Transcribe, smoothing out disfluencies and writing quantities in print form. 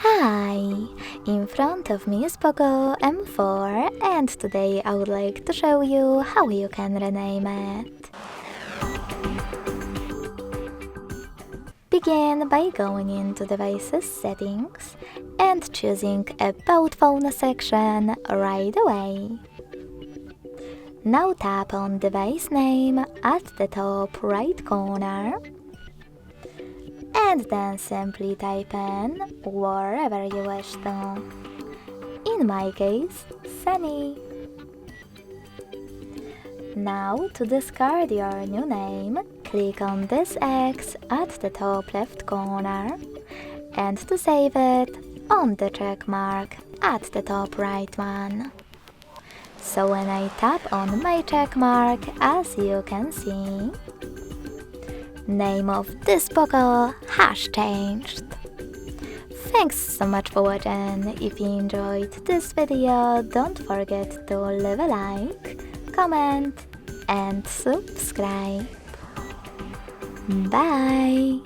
Hi! In front of me is POCO M4 and today I would like to show you how you can rename it. Begin by going into Devices Settings and choosing About Phone section right away. Now tap on device name at the top right corner and then simply type in wherever you wish to. In my case, Sunny. Now to discard your new name, click on this X at the top left corner and to save it, on the check mark at the top right one. So when I tap on my check mark, as you can see, name of this POCO has changed. Thanks so much for watching. If you enjoyed this video, don't forget to leave a like, comment and subscribe. Bye!